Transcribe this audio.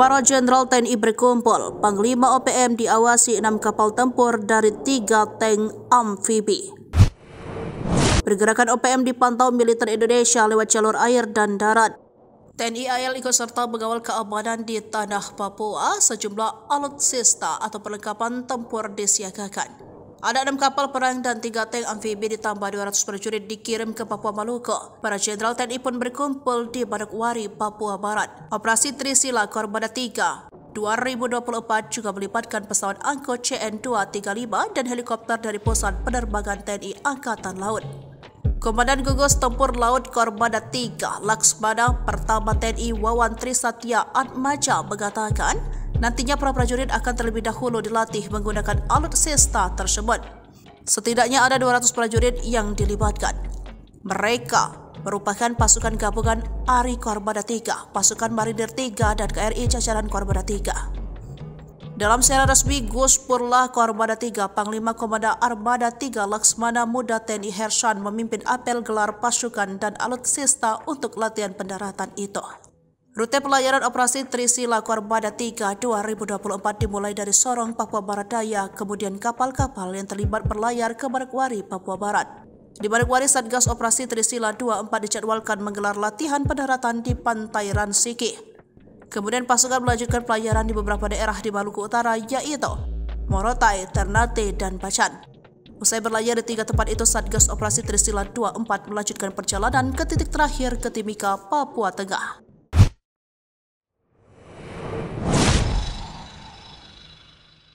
Para Jenderal TNI berkumpul, Panglima OPM diawasi 6 kapal tempur dari 3 tank amfibi. Pergerakan OPM dipantau militer Indonesia lewat jalur air dan darat. TNI AL ikut serta mengawal keamanan di tanah Papua. Sejumlah alutsista atau perlengkapan tempur disiagakan. Ada 6 kapal perang dan 3 tank amfibi ditambah 200 prajurit dikirim ke Papua Maluku. Para Jenderal TNI pun berkumpul di Manokwari, Papua Barat. Operasi Trisila Korbada 3 2024 juga melibatkan pesawat angkut CN-235 dan helikopter dari Pusat Penerbangan TNI Angkatan Laut. Komandan Gugus Tempur Laut Korbada 3 Laksmana Pertama TNI Wawan Trisatya Atmaja mengatakan, nantinya para prajurit akan terlebih dahulu dilatih menggunakan alutsista tersebut. Setidaknya ada 200 prajurit yang dilibatkan. Mereka merupakan pasukan gabungan ARI Korbada 3, pasukan Marinir 3, dan KRI jajaran Korbada 3. Dalam siaran resmi Gus Purlah Korbada 3, Panglima Komando Armada 3 Laksmana Muda TNI Hershan memimpin apel gelar pasukan dan alutsista untuk latihan pendaratan itu. Rute pelayaran operasi Trisila Korbada 3 2024 dimulai dari Sorong, Papua Barat Daya, kemudian kapal-kapal yang terlibat berlayar ke Manokwari, Papua Barat. Di Manokwari, Satgas Operasi Trisila 24 dijadwalkan menggelar latihan pendaratan di Pantai Ransiki. Kemudian pasukan melanjutkan pelayaran di beberapa daerah di Maluku Utara, yaitu Morotai, Ternate, dan Bacan. Usai berlayar di 3 tempat itu, Satgas Operasi Trisila 24 melanjutkan perjalanan ke titik terakhir ke Timika, Papua Tengah.